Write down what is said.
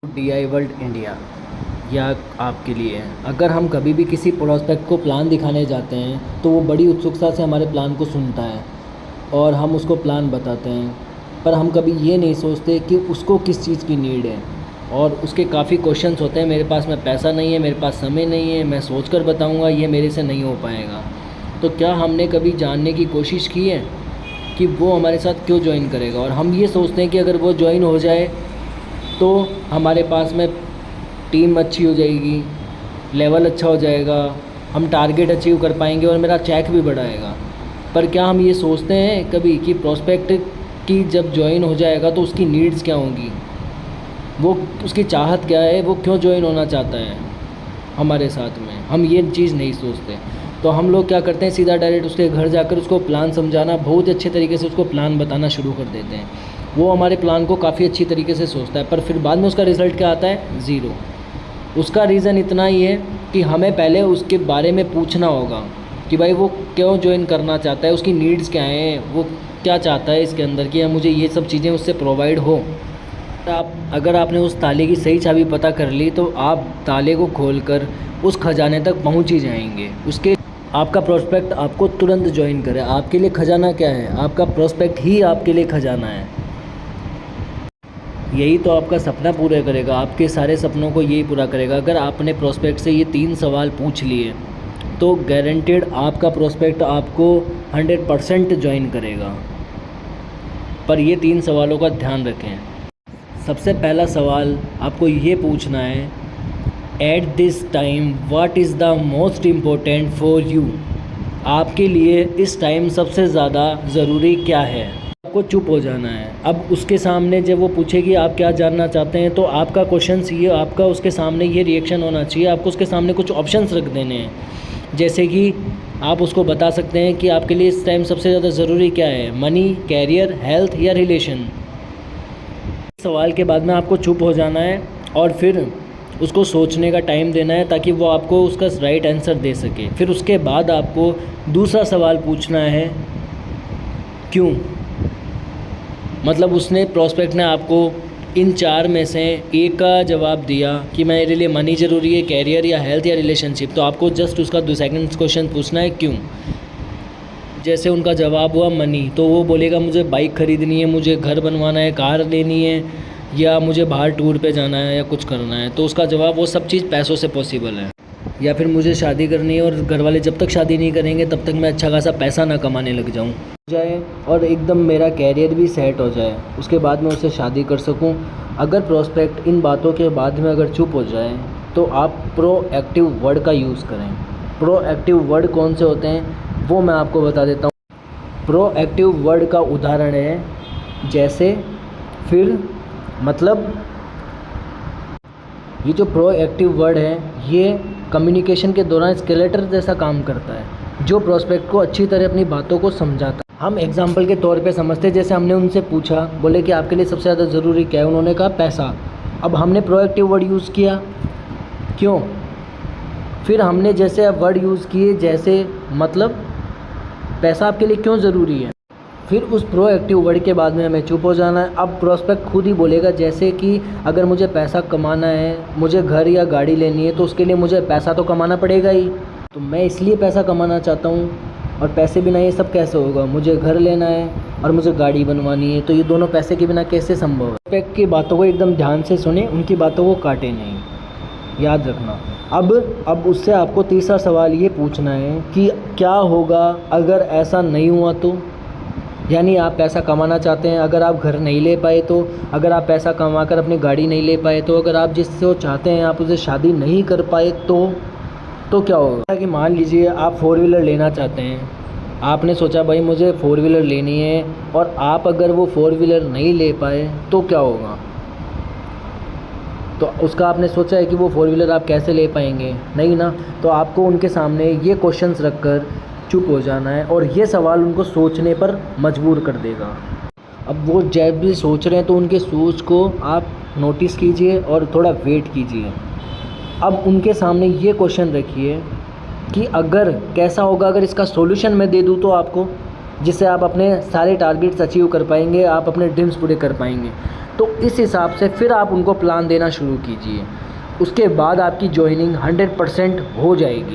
DI world India या आपके लिए है। अगर हम कभी भी किसी प्रोस्पेक्ट को प्लान दिखाने जाते हैं तो वो बड़ी उत्सुकता से हमारे प्लान को सुनता है और हम उसको प्लान बताते हैं, पर हम कभी ये नहीं सोचते कि उसको किस चीज़ की नीड है। और उसके काफ़ी क्वेश्चंस होते हैं, मेरे पास में पैसा नहीं है, मेरे पास समय नहीं है, मैं सोच कर बताऊँगा, ये मेरे से नहीं हो पाएगा। तो क्या हमने कभी जानने की कोशिश की है कि वो हमारे साथ क्यों ज्वाइन करेगा? और हम ये सोचते हैं कि अगर वो ज्वाइन हो जाए तो हमारे पास में टीम अच्छी हो जाएगी, लेवल अच्छा हो जाएगा, हम टारगेट अचीव कर पाएंगे और मेरा चेक भी बढ़ाएगा। पर क्या हम ये सोचते हैं कभी कि प्रोस्पेक्ट की जब ज्वाइन हो जाएगा तो उसकी नीड्स क्या होंगी, वो उसकी चाहत क्या है, वो क्यों ज्वाइन होना चाहता है हमारे साथ में? हम ये चीज़ नहीं सोचते। तो हम लोग क्या करते हैं, सीधा डायरेक्ट उसके घर जाकर उसको प्लान समझाना, बहुत अच्छे तरीके से उसको प्लान बताना शुरू कर देते हैं। वो हमारे प्लान को काफ़ी अच्छी तरीके से सोचता है, पर फिर बाद में उसका रिज़ल्ट क्या आता है? ज़ीरो। उसका रीज़न इतना ही है कि हमें पहले उसके बारे में पूछना होगा कि भाई वो क्यों ज्वाइन करना चाहता है, उसकी नीड्स क्या हैं, वो क्या चाहता है इसके अंदर कि मुझे ये सब चीज़ें उससे प्रोवाइड हो। अगर आपने उस ताले की सही चाबी पता कर ली तो आप ताले को खोलकर उस खजाने तक पहुंच ही जाएंगे। उसके आपका प्रोस्पेक्ट आपको तुरंत ज्वाइन करे। आपके लिए खजाना क्या है? आपका प्रोस्पेक्ट ही आपके लिए खजाना है। यही तो आपका सपना पूरा करेगा, आपके सारे सपनों को यही पूरा करेगा। अगर आपने प्रोस्पेक्ट से ये 3 सवाल पूछ लिए तो गारंटेड आपका प्रोस्पेक्ट आपको 100% ज्वाइन करेगा। पर ये 3 सवालों का ध्यान रखें। सबसे पहला सवाल आपको ये पूछना है, at this time what is the most important for you? आपके लिए इस टाइम सबसे ज़्यादा ज़रूरी क्या है? आपको चुप हो जाना है। अब उसके सामने जब वो पूछेगी आप क्या जानना चाहते हैं तो आपका क्वेश्चन ये, आपका उसके सामने ये रिएक्शन होना चाहिए। आपको उसके सामने कुछ ऑप्शंस रख देने हैं, जैसे कि आप उसको बता सकते हैं कि आपके लिए इस टाइम सबसे ज़्यादा ज़रूरी क्या है, मनी, कैरियर, हेल्थ या रिलेशन। सवाल के बाद में आपको चुप हो जाना है और फिर उसको सोचने का टाइम देना है ताकि वो आपको उसका राइट आंसर दे सके। फिर उसके बाद आपको दूसरा सवाल पूछना है, क्यों? मतलब उसने प्रोस्पेक्ट ने आपको इन 4 में से एक का जवाब दिया कि मेरे लिए मनी ज़रूरी है, कैरियर या हेल्थ या रिलेशनशिप, तो आपको जस्ट उसका सेकंड क्वेश्चन पूछना है, क्यों? जैसे उनका जवाब हुआ मनी, तो वो बोलेगा मुझे बाइक ख़रीदनी है, मुझे घर बनवाना है, कार लेनी है, या मुझे बाहर टूर पे जाना है या कुछ करना है। तो उसका जवाब वो सब चीज़ पैसों से पॉसिबल है। या फिर मुझे शादी करनी है और घर वाले जब तक शादी नहीं करेंगे तब तक मैं अच्छा खासा पैसा ना कमाने लग जाऊँ जाए और एकदम मेरा कैरियर भी सेट हो जाए, उसके बाद मैं उससे शादी कर सकूं। अगर प्रोस्पेक्ट इन बातों के बाद में अगर चुप हो जाए तो आप प्रोएक्टिव वर्ड का यूज़ करें। प्रोएक्टिव वर्ड कौन से होते हैं वो मैं आपको बता देता हूँ। प्रोएक्टिव वर्ड का उदाहरण है जैसे, फिर, मतलब। ये जो प्रोएक्टिव वर्ड है ये कम्युनिकेशन के दौरान स्केलेटर जैसा काम करता है, जो प्रोस्पेक्ट को अच्छी तरह अपनी बातों को समझाता है। हम एग्जाम्पल के तौर पे समझते, जैसे हमने उनसे पूछा, बोले कि आपके लिए सबसे ज़्यादा ज़रूरी क्या है? उन्होंने कहा पैसा। अब हमने प्रोएक्टिव वर्ड यूज़ किया, क्यों? फिर हमने जैसे अब वर्ड यूज़ किए जैसे, मतलब पैसा आपके लिए क्यों ज़रूरी है? फिर उस प्रोएक्टिव वर्ड के बाद में हमें चुप हो जाना है। अब प्रोस्पेक्ट खुद ही बोलेगा, जैसे कि अगर मुझे पैसा कमाना है, मुझे घर या गाड़ी लेनी है, तो उसके लिए मुझे पैसा तो कमाना पड़ेगा ही। तो मैं इसलिए पैसा कमाना चाहता हूँ, और पैसे बिना ये सब कैसे होगा? मुझे घर लेना है और मुझे गाड़ी बनवानी है, तो ये दोनों पैसे के बिना कैसे संभव है? प्रोस्पेक्ट की बातों को एकदम ध्यान से सुने, उनकी बातों को काटे नहीं, याद रखना। अब उससे आपको तीसरा सवाल ये पूछना है कि क्या होगा अगर ऐसा नहीं हुआ तो? यानी आप पैसा कमाना चाहते हैं, अगर आप घर नहीं ले पाए तो, अगर आप पैसा कमाकर अपनी गाड़ी नहीं ले पाए तो, अगर आप जिससे वो चाहते हैं आप उसे शादी नहीं कर पाए तो क्या होगा? कि मान लीजिए आप 4 व्हीलर लेना चाहते हैं, आपने सोचा भाई मुझे 4 व्हीलर लेनी है, और आप अगर वो 4 व्हीलर नहीं ले पाए तो क्या होगा? तो उसका आपने सोचा है कि वो 4 व्हीलर आप कैसे ले पाएंगे? नहीं ना। तो आपको उनके सामने ये क्वेश्चंस रखकर चुप हो जाना है, और ये सवाल उनको सोचने पर मजबूर कर देगा। अब वो जब भी सोच रहे हैं तो उनके सोच को आप नोटिस कीजिए और थोड़ा वेट कीजिए। अब उनके सामने ये क्वेश्चन रखिए कि अगर कैसा होगा अगर इसका सॉल्यूशन मैं दे दूँ तो आपको, जिससे आप अपने सारे टारगेट्स अचीव कर पाएंगे, आप अपने ड्रीम्स पूरे कर पाएंगे। तो इस हिसाब से फिर आप उनको प्लान देना शुरू कीजिए, उसके बाद आपकी जॉइनिंग 100% हो जाएगी।